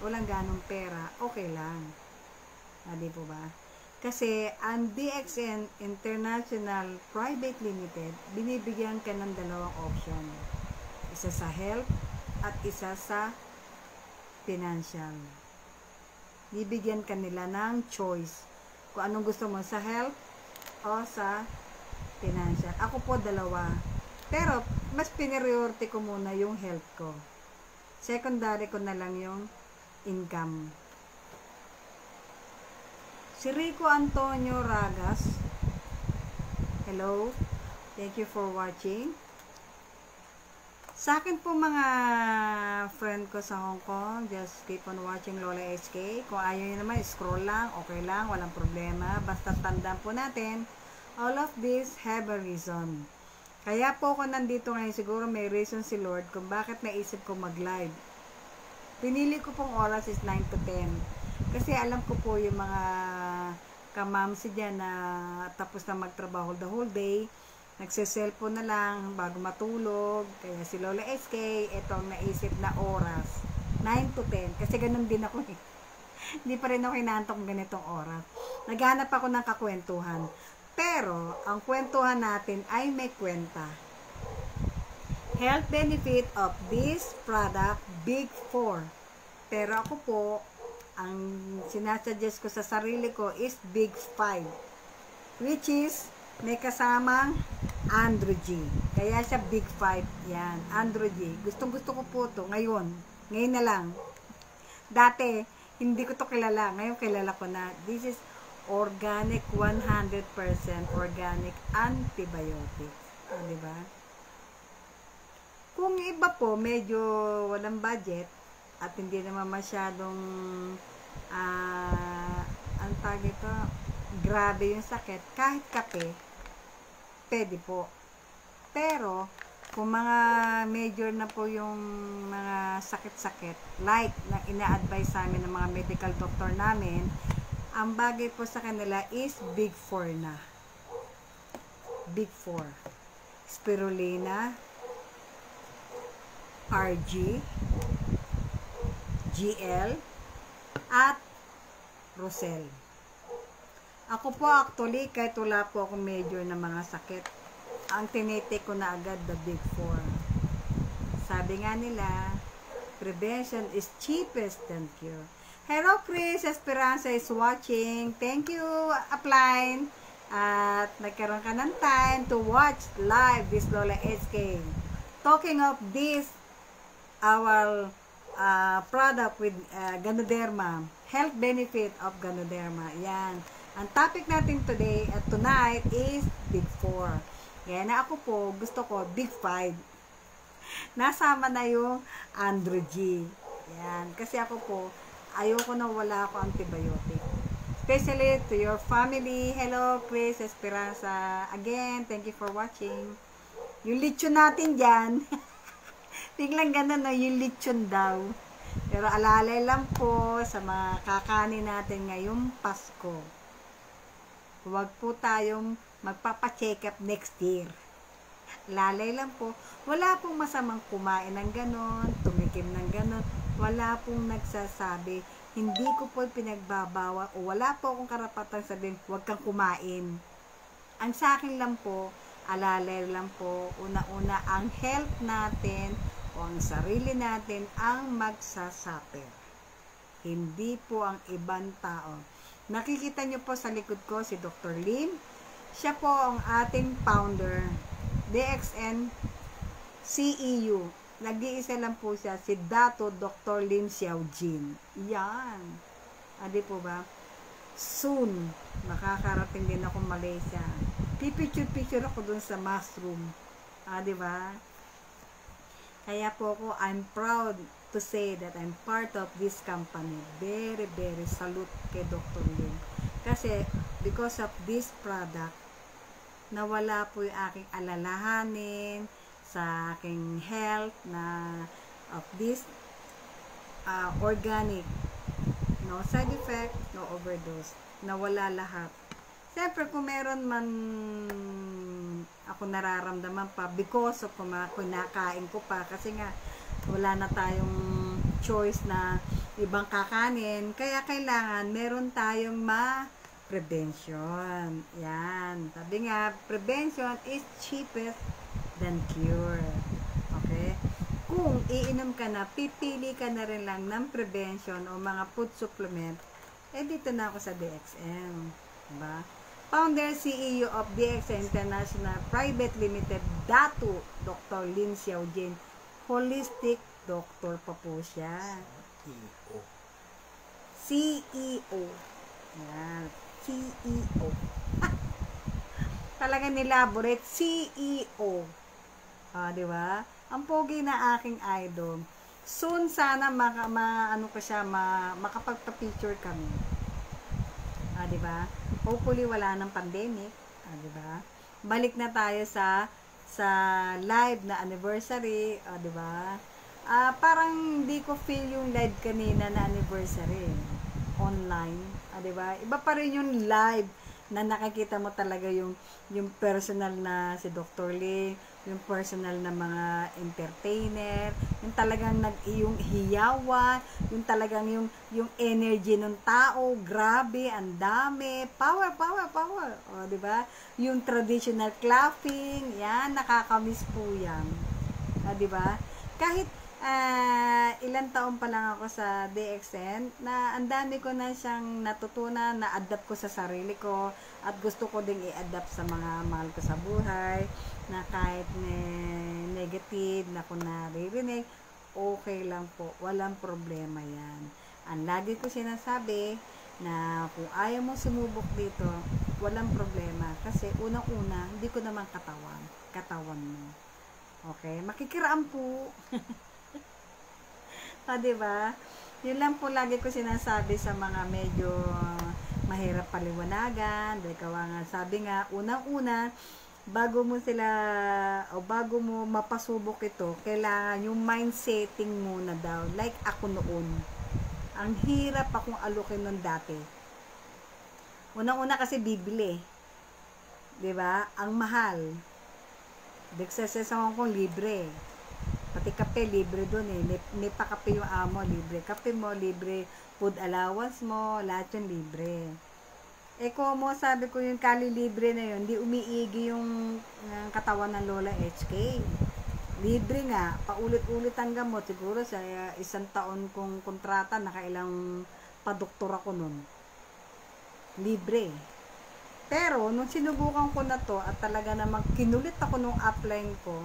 walang ganong pera, okay lang. Di po ba? Kasi ang DXN International Private Limited, binibigyan ka ng dalawang option. Isa sa health at isa sa financial. Bibigyan ka nila ng choice. Kung anong gusto mo, sa health o sa financial. Ako po dalawa. Pero mas piniriority ko muna yung health ko. Secondary ko na lang yung income. Si Rico Antonio Ragas. Hello. Thank you for watching. Sa akin po mga friend ko sa Hong Kong, just keep on watching Lola SK. Kung ayaw nyo naman, scroll lang, okay lang, walang problema. Basta tandaan po natin, all of this have a reason. Kaya po ako nandito ngayon, siguro may reason si Lord kung bakit naisip ko mag-live. Pinili ko pong oras is 9 to 10. Kasi alam ko po yung mga kamamsi dyan na tapos na magtrabaho the whole day, nagse-cellphone na lang bago matulog. Kaya si Lola SK, itong naisip na oras, 9 to 10. Kasi ganun din ako eh. Hindi pa rin ako inaantok ganitong oras. Naghanap ako ng kakwentuhan. Pero, ang kwentuhan natin ay may kwenta. Health benefit of this product, Big 4. Pero ako po, ang sinasuggest ko sa sarili ko is Big 5. Which is, may kasamang Androgy. Kaya siya Big 5. Yan, Androgy. Gustong gusto ko po to ngayon. Ngayon na lang. Dati, hindi ko to kilala. Ngayon kilala ko na. This is organic, 100% organic antibiotics. Diba? Kung iba po, medyo walang budget at hindi naman masyadong ang tawag ito, grabe yung sakit, kahit kape, pwede po. Pero, kung mga major na po yung mga sakit-sakit, like na ina-advise sa amin ng mga medical doctor namin, ang bagay po sa kanila is Big 4 na. Big 4. Spirulina, RG, GL, at Rosel. Ako po actually, kahit wala po akong major na mga sakit, ang tinitake ko na agad the Big 4. Sabi nga nila, prevention is cheapest than cure. Hello Chris, Esperanza is watching. Thank you, Upline. At nagkaroon ka ng time to watch live this Lola SK. Talking of this, our product with Ganoderma, health benefit of Ganoderma. Yan. Ang topic natin today at tonight is Big 4. Yan na ako po, gusto ko Big 5. Nasama na yung Andrew G. Yan. Kasi ako po, ayoko na wala ako antibiotic. Especially to your family. Hello, Chris Esperanza. Again, thank you for watching. Yung lechon natin dyan. Tingnan ganun, no? Yung lechon daw. Pero alalay lang po sa mga kakanin natin ngayong Pasko. Huwag po tayong magpapacheck up next year. Lalay lang po. Wala pong masamang kumain ng ganon, tumikim ng ganon. Wala pong nagsasabi. Hindi ko po pinagbabawa o wala po akong karapatang sabihin, huwag kang kumain. Ang sa akin lang po, alalay lang po, una-una ang health natin o ang sarili natin ang magsasuffer. Hindi po ang ibang tao. Nakikita nyo po sa likod ko si Dr. Lim. Siya po ang ating founder, DXN CEU. Nag-iisa lang po siya, si Dato Dr. Lim Xiaojin. Yan. Adi po ba? Soon, makakarating din ako Malaysia. Pipicture-picture ako dun sa mushroom. Di ba? Kaya po ako, I'm proud to say that I'm part of this company. Very, very salute kay Dr. Lim. Kasi, because of this product, nawala po yung aking alalahanin sa aking health na of this organic. No side effect, no overdose. Nawala lahat. Siyempre, kung meron man ako nararamdaman pa because of kinakain ko pa kasi nga wala na tayong choice na ibang kakanin. Kaya kailangan meron tayong prevention. Yan. Sabi nga, prevention is cheapest than cure. Okay? Kung iinom ka na, pipili ka na rin lang ng prevention o mga food supplement, dito na ako sa DXM. Diba? Founder CEO of DXM International Private Limited, Dato Dr. Lim Xiaojin. Holistic doctor pa po siya. CEO. Yan. CEO. Talaga nilaborate. CEO. Di ba? Ang pogi na aking idol. Soon sana makapagpa-picture kami. Di ba? Hopefully wala nang pandemic. Di ba? Balik na tayo sa live na anniversary. Di ba? Parang hindi ko feel yung live kanina na anniversary online. Di ba? Iba pa rin yung live na nakikita mo talaga yung personal na si Dr. Lee, yung personal na mga entertainer, yung talagang yung hiyawan, yung talagang yung energy ng tao, grabe, ang dami, power. Di ba? Yung traditional clapping, yan, nakakamiss po yan. Di ba? Kahit ilang taon pa lang ako sa DXN, na ang dami ko na siyang natutunan, na-adapt ko sa sarili ko, at gusto ko ding i-adapt sa mga mahal ko sa buhay, na kahit negative na kung naririnig, okay lang po, walang problema yan. Ang lagi ko sinasabi, na kung ayaw mo sumubok dito, walang problema, kasi unang-una, hindi ko naman katawan mo. Okay? Makikiraan po. Diba? Yun lang po lagi ko sinasabi sa mga medyo mahirap paliwanagan. Dahil nga, sabi nga, unang-una, bago mo sila, o bago mo mapasubok ito, kailangan yung mindsetting muna daw. Like ako noon. Ang hirap akong alukin nun dati. Unang-una kasi bibili. Diba? Ang mahal. Dexeses sa Hong Kong, libre. Pati kape, libre dun eh. May pa kape yung amo, libre. Kape mo, libre. Food allowance mo, lahat yun libre. Kung mo, sabi ko yung kali libre na yun, di umiigi yung katawan ng Lola HK. Libre nga, paulit-ulit ang gamot. Siguro sa isang taon kong kontrata, nakailang padoktor ako nun. Libre. Pero, nung sinubukan ko na to, at talaga namang kinulit ako nung upline ko,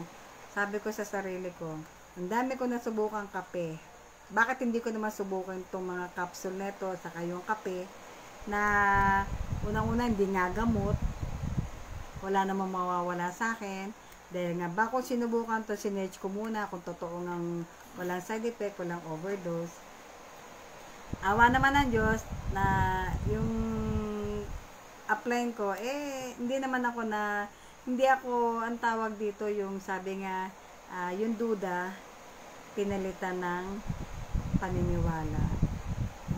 sabi ko sa sarili ko, ang dami ko nasubukan kape. Bakit hindi ko naman subukan itong mga capsule neto, saka yung kape, na unang-una hindi nga gamot, wala namang mawawala sa akin. Dahil nga, bako sinubukan to, sinerge ko muna kung totoo ngang walang side effect, walang overdose. Awa naman ng Diyos na yung upline ko, hindi naman ako hindi ako, ang tawag dito, yung sabi nga, yung duda, pinalitan ng paniniwala.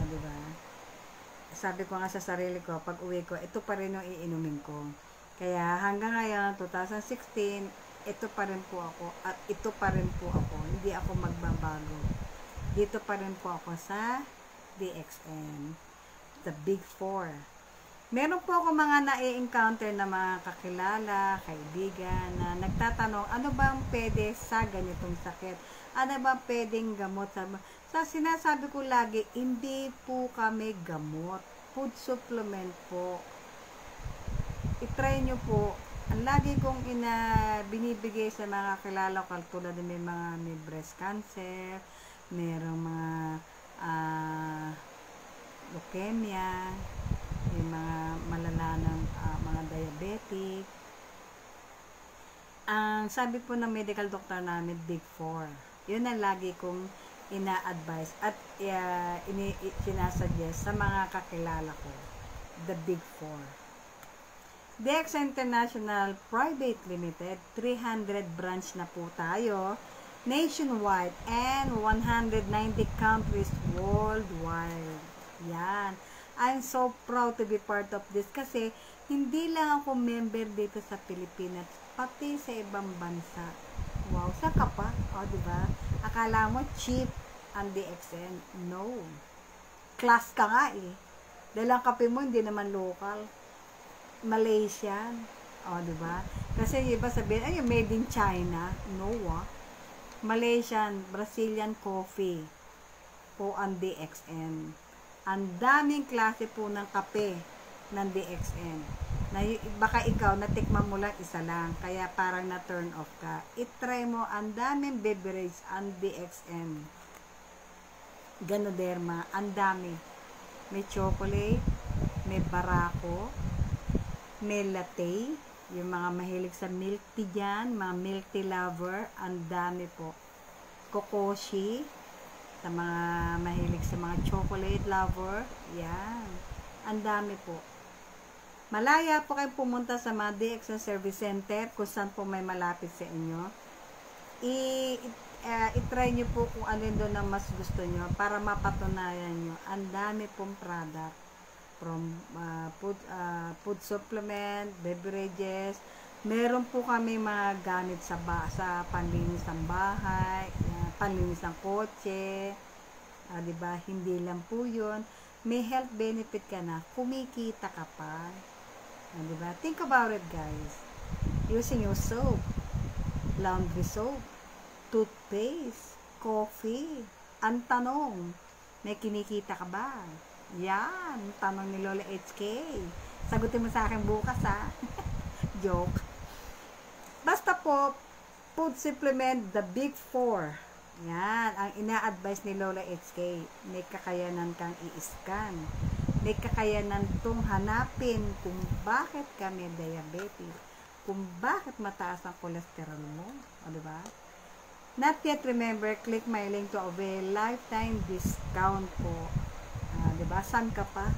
Diba? Sabi ko nga sa sarili ko, pag uwi ko, ito pa rin yung iinumin ko. Kaya hanggang ngayon, 2016, ito pa rin po ako, at ito pa rin po ako. Hindi ako magbabago. Dito pa rin po ako sa DXN. The Big Four. Meron po ako mga na-encounter na mga kakilala, kaibigan, na nagtatanong, ano ba ang pwede sa ganitong sakit? Ano ba pwedeng gamot? Sa sinasabi ko lagi, hindi po kami gamot. Food supplement po. I-try nyo po. Ang lagi kong binibigay sa mga kakilala ko, tulad may mga may breast cancer, merong mga leukemia, yung mga malala ng mga diabetic. Ang sabi po ng medical doctor namin, Big Four. Yun ang lagi kong ina-advise at sinasuggest sa mga kakilala ko. The Big Four. DX International Private Limited, 300 branch na po tayo nationwide and 190 countries worldwide. Yan. I'm so proud to be part of this kasi hindi lang ako member dito sa Pilipinas, pati sa ibang bansa. Wow, saka pa? O, diba? Akala mo cheap ang DXN? No. Class ka nga eh. Dahil ang kape mo hindi naman local. Malaysian. O, diba? Kasi iba sabihin, ay, made in China. No, Malaysian, Brazilian coffee po ang DXN. Ang daming klase po ng kape ng DXN. Baka ikaw, natikman mo lang isa lang, kaya parang na-turn off ka. I-try mo, ang daming beverage ang DXN. Ganoderma, ang dami. May chocolate, may barako, may latte, yung mga mahilig sa milk tea dyan, mga milk tea lover, ang dami po. Kokoshi, sa mga mahilig sa mga chocolate lover, yan. Ang dami po. Malaya po kayo pumunta sa mga DXN Service Center kung saan po may malapit sa inyo. I-try nyo po kung alin doon na mas gusto nyo para mapatunayan nyo. Ang dami pong product. From food supplement, beverages. Meron po kami mga gamit sa panlinis ng bahay, panlinis ng kotse, diba? Hindi lang po yun. May health benefit ka na, kumikita ka pa. Diba? Think about it, guys. Using your soap, laundry soap, toothpaste, coffee. Ang tanong, may kinikita ka ba? Yan, tanong ni Lola HK. Sagutin mo sa akin bukas, ha? Joke. Basta po, food supplement, the Big Four. Yan, ang ina-advise ni Lola HK. May kakayanan kang i-scan. May kakayanan tong hanapin kung bakit kami diabetes. kung bakit mataas ang cholesterol mo. O, diba? Not yet remember, click my link to avail lifetime discount po. Diba? Saan ka pa?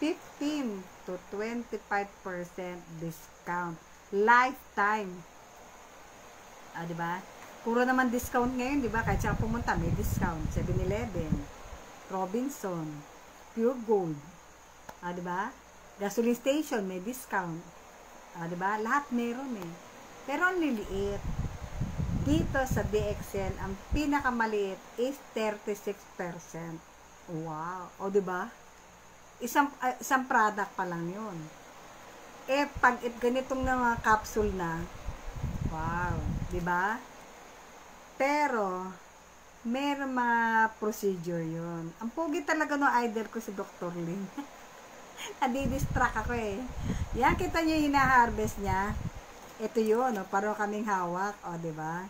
15 to 25% discount. Lifetime. Diba? Puro naman discount ngayon, diba? Kahit saan pumunta, may discount. 7-Eleven, Robinson, Pure Gold. Diba? Gasoline station, may discount. Diba? Lahat meron eh. Pero ang liliit. Dito sa DXN, ang pinakamaliit is 36%. Wow. O, diba? Isang product pa lang yun. Pag ganitong mga capsule na, wow. Diba? Pero, meron mga procedure yun. Ang pogi talaga no idol ko si Dr. Lin. Nadidistract ako eh. Yan, kita nyo yung hina-harvest niya. Ito yun, no? Parang kaming hawak. O, diba?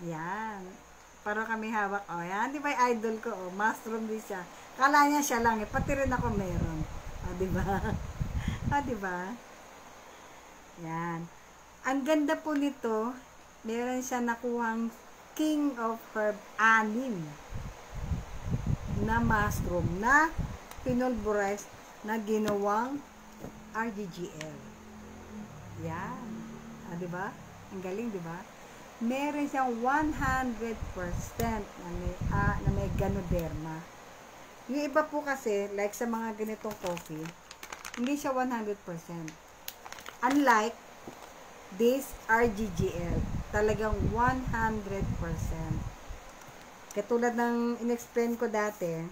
Yan. Parang kaming hawak. O, yan. Di ba yung idol ko? O, mushroom din siya. Kala niya siya lang eh. Pati rin ako meron. O, diba? O, diba? Yan. Ang ganda po nito, meron siya nakuhang King of Herb 6 na mushroom na pinulverize na ginawang RGGL. Yan. Diba? Ang galing, diba? Meron siyang 100% na may Ganoderma. Yung iba po kasi, like sa mga ganitong coffee, hindi siya 100%. Unlike this RGGL, talagang 100%. Katulad ng in-explain ko dati,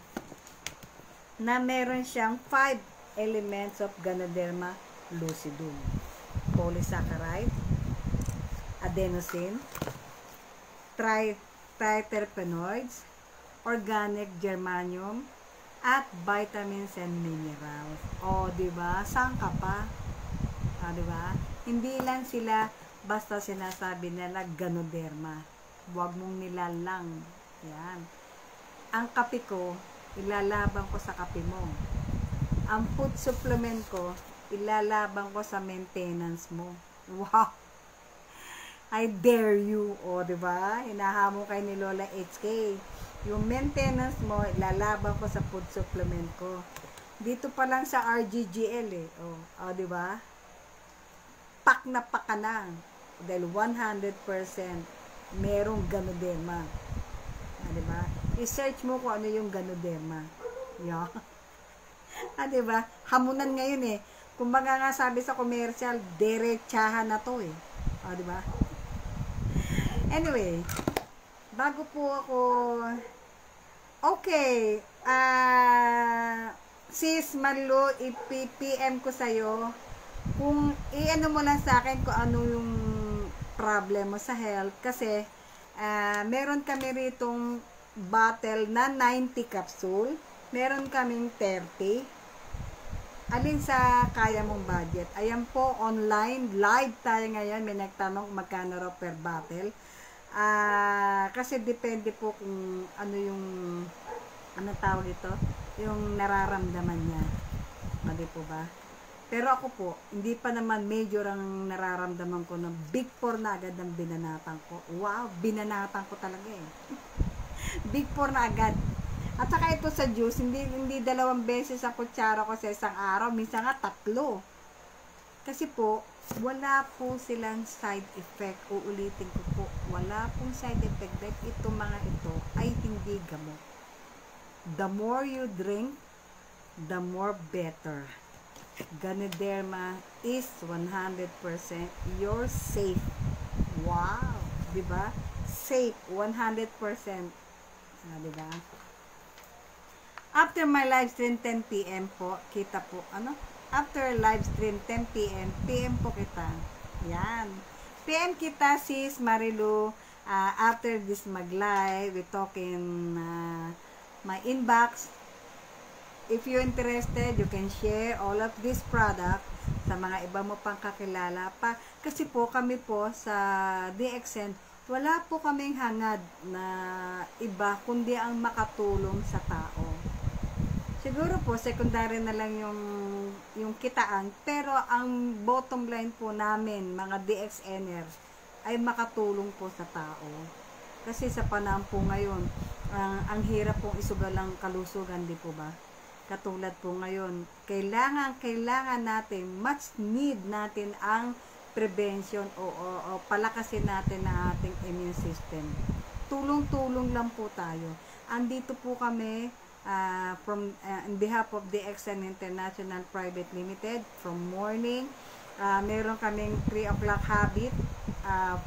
na meron siyang 5 elements of Ganoderma lucidum. Polysaccharide, adenosine, triterpenoids, organic germanium, at vitamins and minerals. O, diba? Saan ka pa? Diba? Hindi lang sila basta sinasabi nila Ganoderma. Huwag mong nilalang. Yan. Ang kape ko, ilalaban ko sa kape mo. Ang food supplement ko, ilalaban ko sa maintenance mo. Wow! I dare you. O, diba? Hinahamon kayo ni Lola HK. Yung maintenance mo, ilalaban ko sa food supplement ko. Dito pa lang sa RGGL eh. O, diba? Pak na pak ka na. Dahil 100% merong Ganoderma. Diba? I-search mo kung ano yung Ganoderma. Yeah. Diba? Hamunan ngayon eh. Kung baga nga sabi sa commercial, derechahan na to eh. Diba? Anyway, bago po ako, okay, sis Marlo, ipipm ko sa'yo, kung i-ano mo lang sa akin kung ano yung problem mo sa health, kasi meron kami ritong bottle na 90 capsule, meron kaming 30. Alin sa kaya mong budget? Ayan po, online, live tayo ngayon. May nagtanong magkano raw per bottle. Kasi depende po kung ano yung, anong tawag ito? Yung nararamdaman niya. Hindi po ba? Pero ako po, hindi pa naman major ang nararamdaman ko na Big 4 na agad ang binanatan ko. Wow, binanatan ko talaga eh. Big 4 na agad. At saka ito sa juice, hindi 2 beses sa kutsara ko sa isang araw, minsan nga 3. Kasi po, wala po silang side effect. Uulitin ko po, wala pong side effect dahil itong mga ito ay hindi gamot. The more you drink, the more better. Ganoderma is 100% you're safe. Wow! Diba? Safe, 100%. Diba? After my live stream 10 PM po, kita po, ano? After live stream 10 PM, PM po kita. Yan. PM kita sis Marilu, after this mag-live, we talking my inbox. If you're interested, you can share all of this product sa mga iba mo pang kakilala pa. Kasi po kami po sa DXN, wala po kaming hangad na iba kundi ang makatulong sa tao. Siguro po, secondary na lang yung kitaan, pero ang bottom line po namin, mga DXNer, ay makatulong po sa tao. Kasi sa panahon po ngayon, ang hirap pong isugal ang kalusugan, di po ba? Katulad po ngayon, kailangan natin, much need natin ang prevention o palakasin natin ang ating immune system. Tulong-tulong lang po tayo. Andito po kami, on behalf of DXN International Private Limited, from morning, meron kaming 3 o'clock habit,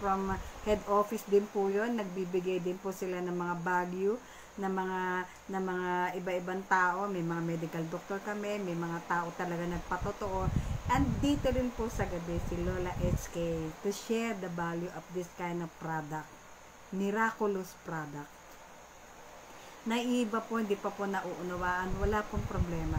from head office din po yun, nagbibigay din po sila ng mga value, na mga iba-ibang tao, may mga medical doctor kami, may mga tao talaga nagpatotoo, and dito rin po sa gabi si Lola HK to share the value of this kind of product, miraculous product. Naiiba po, hindi pa po nauunawaan, wala pong problema.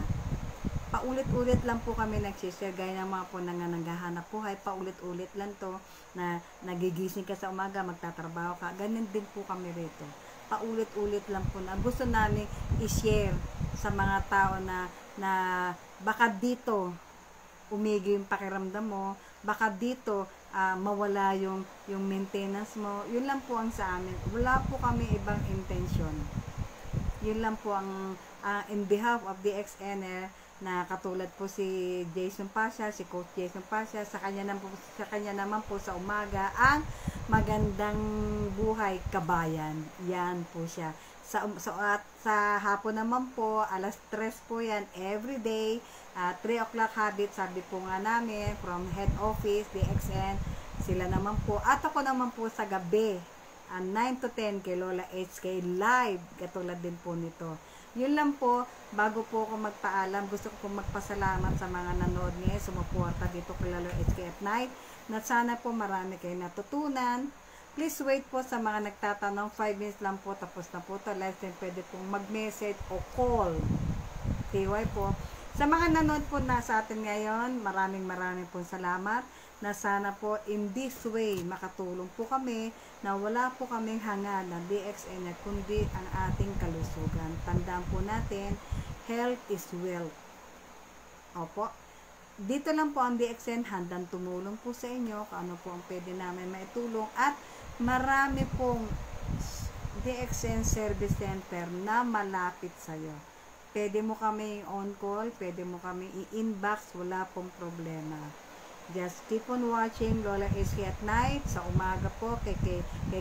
Paulit-ulit lang po kami nagsishare, gaya ng mga po nanganghanap buhay, paulit-ulit lang to, na nagigising ka sa umaga, magtatrabaho ka, ganun din po kami rito. Paulit-ulit lang po na gusto namin i-share sa mga tao na baka dito umigi yung pakiramdam mo, baka dito mawala yung maintenance mo. Yun lang po ang sa amin. Wala po kami ibang intention. Yun lang po ang in behalf of the DXNer, na katulad po si Jason Pasha, si Coach Jason Pasha, sa kanya naman po sa umaga ang magandang buhay kabayan. Yan po siya. Sa hapon naman po, alas 3 po yan, everyday, 3 o'clock habit, sabi po nga namin, from head office, DXN, sila naman po. At ako naman po sa gabi, 9 to 10 kay Lola HK live, katulad din po nito. Yun lang po, bago po ako magpaalam, gusto ko po magpasalamat sa mga nanood ngayon, sumuporta dito kay Lola HK at night, na sana po marami kayo natutunan. Please wait po sa mga nagtatanong, 5 minutes lang po, tapos na po ito. Live time, pwede pong mag-message o call. TY po. Sa mga nanood po na sa atin ngayon, maraming pong salamat, na sana po in this way makatulong po kami, na wala po kaming hangad na DXN, kundi ang ating kalusugan. Tandaan po natin, health is wealth. Opo. Dito lang po ang DXN, handang tumulong po sa inyo kung ano po ang pwede namin maitulong, at marami pong DXN Service Center na malapit sa iyo. Pwede mo kami on call, pwede mo kami i-inbox, wala pong problema. Just keep on watching Lola HK at night, sa umaga po kay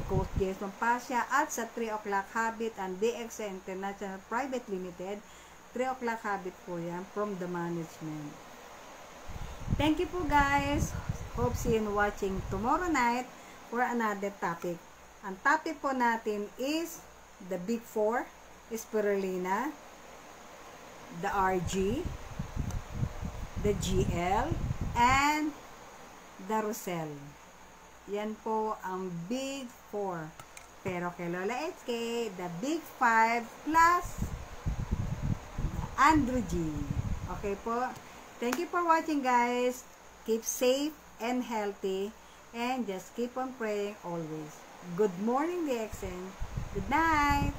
Coach Jason Pasha, at sa 3 o'clock habit ang DXN International Private Limited. 3 o'clock habit po yan from the management. Thank you po guys. Hope see you watching tomorrow night for another topic. Ang topic po natin is the Big Four, Spirulina, the RG, the GL, and the Rosel. Yan po ang Big Four. Pero kay Lola HK, the Big Five plus the Andrew G. Okay po? Thank you for watching guys. Keep safe and healthy, and just keep on praying always. Good morning DXN. Good night.